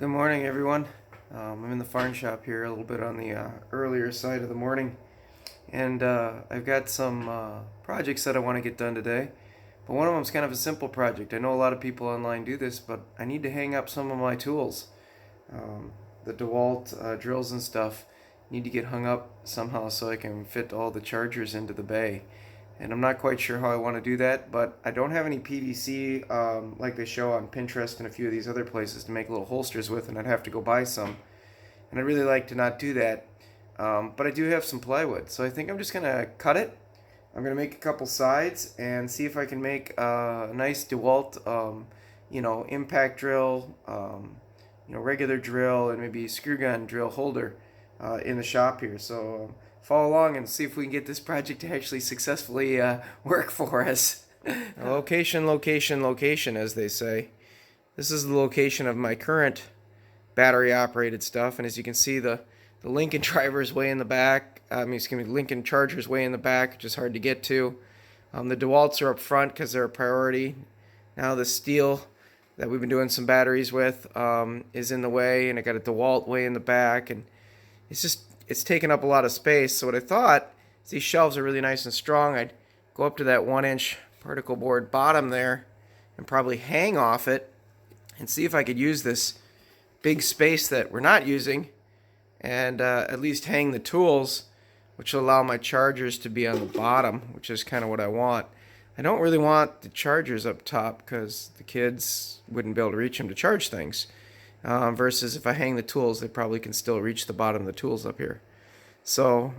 Good morning, everyone. I'm in the farm shop here, a little bit on the earlier side of the morning, and I've got some projects that I want to get done today. But one of them is kind of a simple project. I know a lot of people online do this, but I need to hang up some of my tools. The DeWalt drills and stuff need to get hung up somehow so I can fit all the chargers into the bay. And I'm not quite sure how I want to do that, but I don't have any PVC like they show on Pinterest and a few of these other places to make little holsters with, and I'd have to go buy some. And I'd really like to not do that. But I do have some plywood, so I think I'm just going to cut it. I'm going to make a couple sides and see if I can make a nice DeWalt, impact drill, regular drill, and maybe screw gun drill holder in the shop here. So follow along and see if we can get this project to actually successfully work for us. Location, location, location, as they say. This is the location of my current battery-operated stuff, and as you can see, the Lincoln driver is way in the back. Lincoln charger is way in the back, which is hard to get to. The DeWalts are up front because they're a priority. Now the steel that we've been doing some batteries with is in the way, and I got a DeWalt way in the back, and it's taking up a lot of space. So what I thought is these shelves are really nice and strong. I'd go up to that 1-inch particle board bottom there and probably hang off it and see if I could use this big space that we're not using and at least hang the tools, which will allow my chargers to be on the bottom, which is kind of what I want. I don't really want the chargers up top because the kids wouldn't be able to reach them to charge things. Versus if I hang the tools, they probably can still reach the bottom of the tools up here. So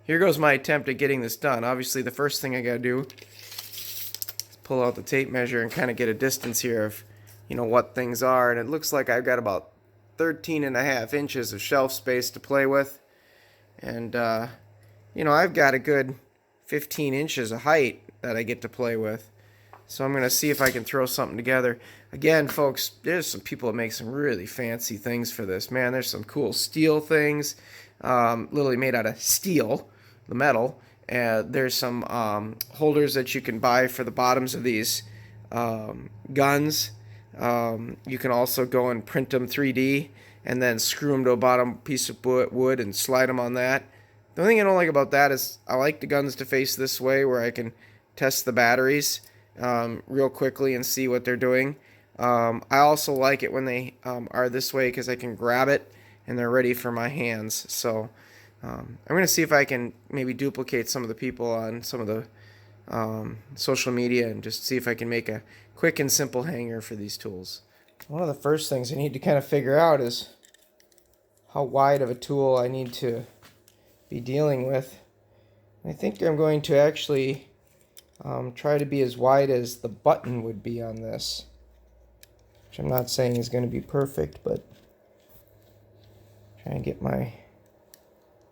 here goes my attempt at getting this done. Obviously, the first thing I got to do is pull out the tape measure and kind of get a distance here of what things are. And it looks like I've got about 13.5 inches of shelf space to play with. And, I've got a good 15 inches of height that I get to play with. So I'm going to see if I can throw something together. Again, folks, there's some people that make some really fancy things for this. Man, there's some cool steel things, literally made out of steel, the metal. There's some holders that you can buy for the bottoms of these guns. You can also go and print them 3D and then screw them to a bottom piece of wood and slide them on that. The only thing I don't like about that is I like the guns to face this way where I can test the batteries real quickly and see what they're doing. I also like it when they are this way because I can grab it and they're ready for my hands. So I'm going to see if I can maybe duplicate some of the people on some of the social media and just see if I can make a quick and simple hanger for these tools. One of the first things I need to kind of figure out is how wide of a tool I need to be dealing with. I think I'm going to actually try to be as wide as the button would be on this, which I'm not saying is going to be perfect, but try and get my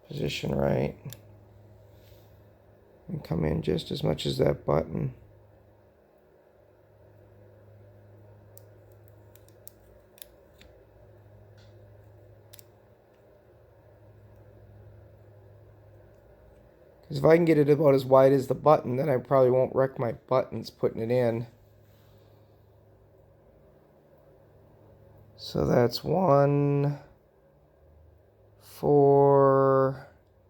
position right and come in just as much as that button. Because if I can get it about as wide as the button, then I probably won't wreck my buttons putting it in. So that's 1, 4,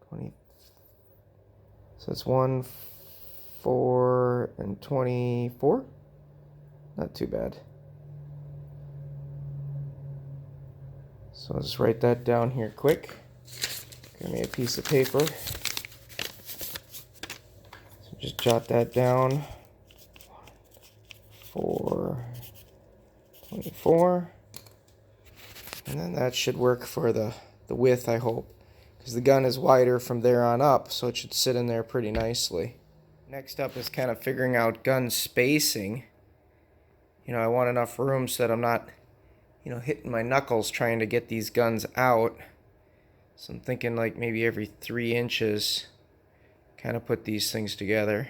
20. So that's 1, 4, and 24. Not too bad. So I'll just write that down here quick. Give me a piece of paper. Just jot that down. 4, 24. And then that should work for the width, I hope. Because the gun is wider from there on up, so it should sit in there pretty nicely. Next up is kind of figuring out gun spacing. I want enough room so that I'm not, hitting my knuckles trying to get these guns out. So I'm thinking like maybe every 3 inches. Kind of put these things together.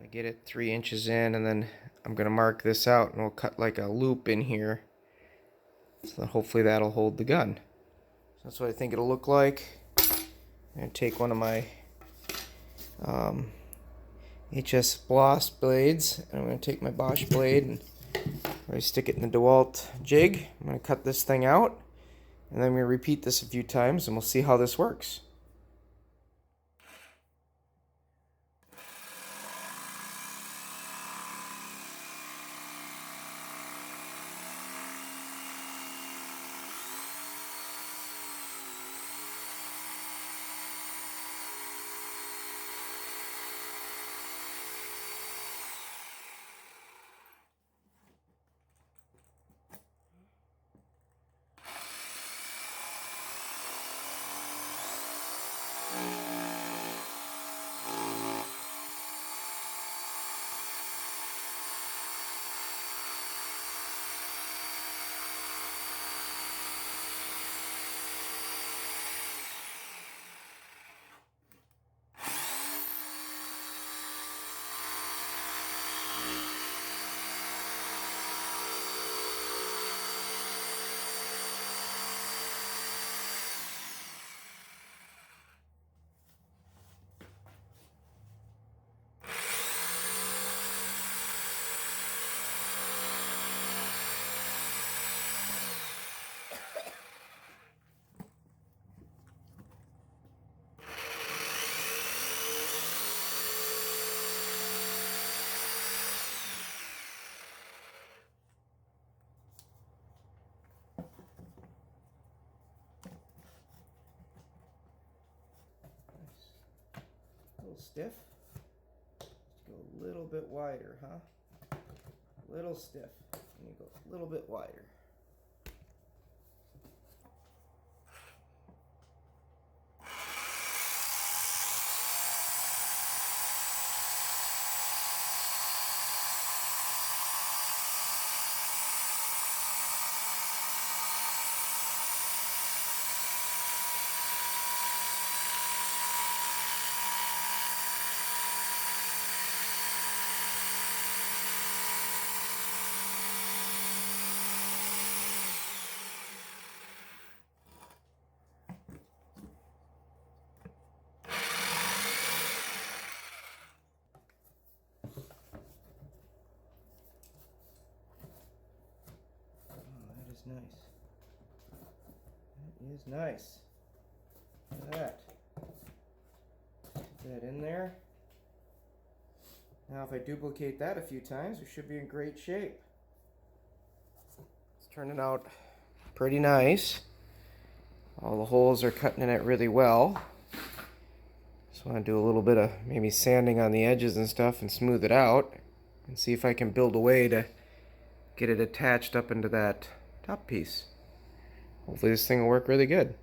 I get it 3 inches in, and then I'm going to mark this out, and we'll cut like a loop in here. So hopefully that'll hold the gun. So that's what I think it'll look like. I'm going to take one of my HS Bloss blades, and I'm going to take my Bosch blade and I stick it in the DeWalt jig. I'm going to cut this thing out, and then I'm going to repeat this a few times, and we'll see how this works. A little stiff. Let's go a little bit wider, huh? A little stiff. And you go a little bit wider. Nice. That is nice. Look at that. Put that in there. Now if I duplicate that a few times, we should be in great shape. It's turning out pretty nice. All the holes are cutting in it really well. Just want to do a little bit of maybe sanding on the edges and stuff and smooth it out and see if I can build a way to get it attached up into that top piece. Hopefully this thing will work really good.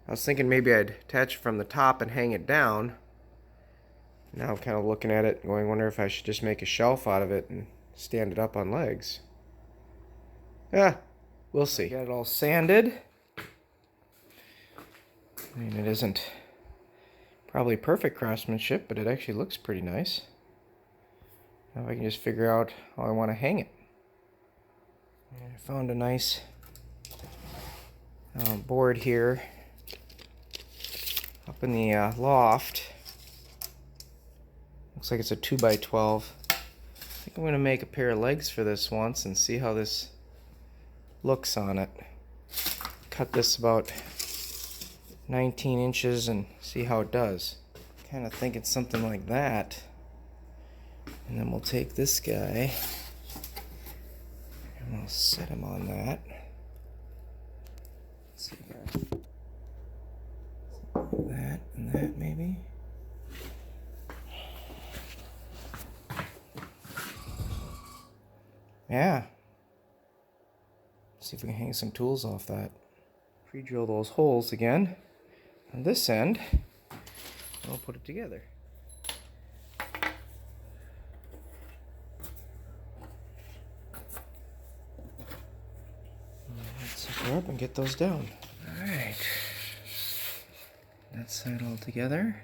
I was thinking maybe I'd attach it from the top and hang it down. Now I'm kind of looking at it going, wonder if I should just make a shelf out of it and stand it up on legs. Yeah, we'll see. Got it all sanded. I mean, it isn't probably perfect craftsmanship, but it actually looks pretty nice. Now I can just figure out how I want to hang it. And I found a nice board here up in the loft. Looks like it's a 2x12. I think I'm going to make a pair of legs for this once and see how this looks on it. Cut this about 19 inches and see how it does. Kind of thinking something like that. And then we'll take this guy and we'll set him on that. Let's see here. That and that maybe. Yeah. See if we can hang some tools off that. Pre-drill those holes again on this end. And we'll put it together. Let's hook her up and get those down. Alright. That side all together.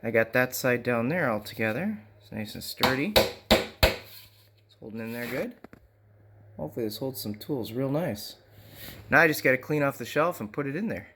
I got that side down there all together. It's nice and sturdy. It's holding in there good. Hopefully this holds some tools real nice. Now I just got to clean off the shelf and put it in there.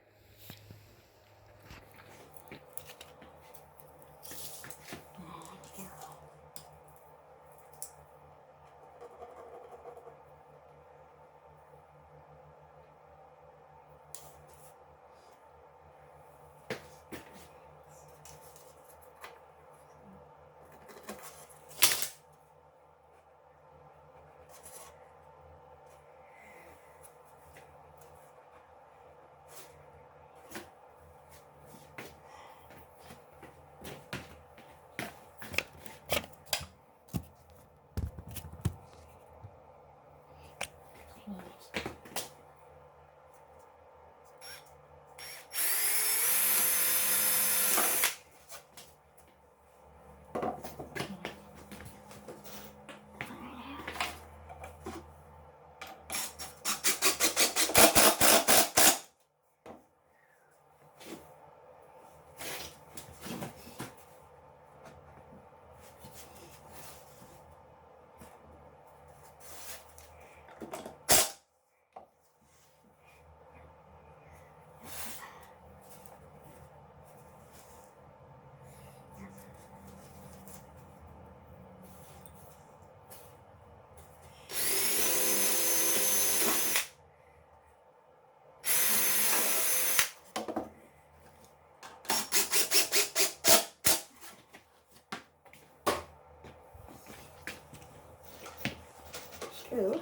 True.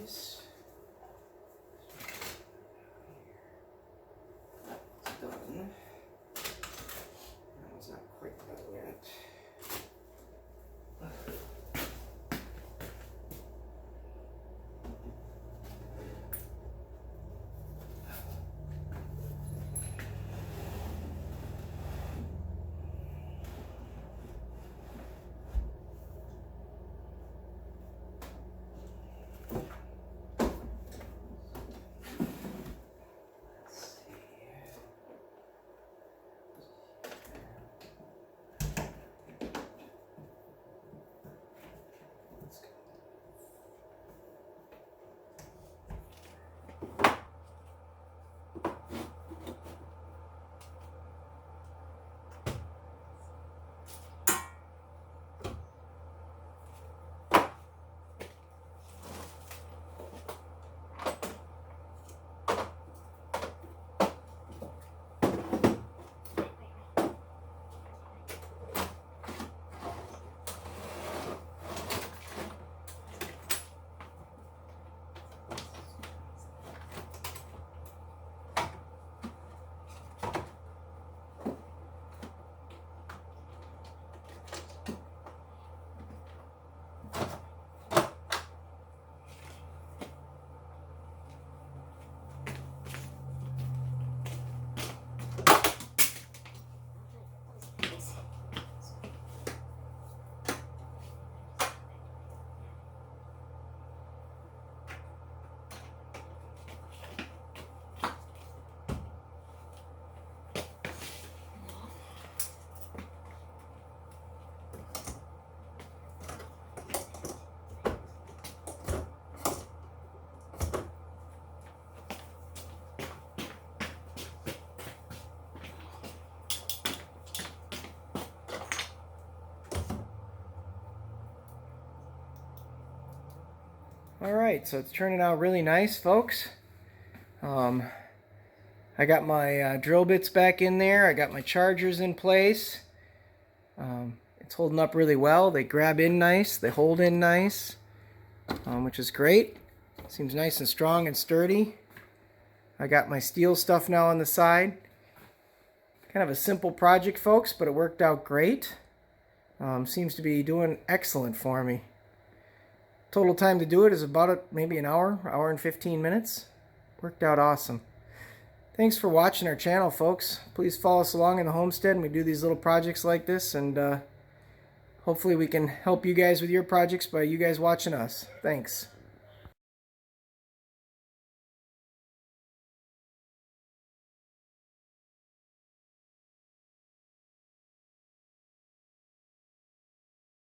Colors. Alright, so it's turning out really nice, folks. I got my drill bits back in there. I got my chargers in place. It's holding up really well. They grab in nice. They hold in nice, which is great. Seems nice and strong and sturdy. I got my steel stuff now on the side. Kind of a simple project, folks, but it worked out great. Seems to be doing excellent for me. Total time to do it is about maybe an hour and 15 minutes. Worked out awesome. Thanks for watching our channel, folks. Please follow us along in the homestead, and we do these little projects like this, and hopefully we can help you guys with your projects by you guys watching us. Thanks.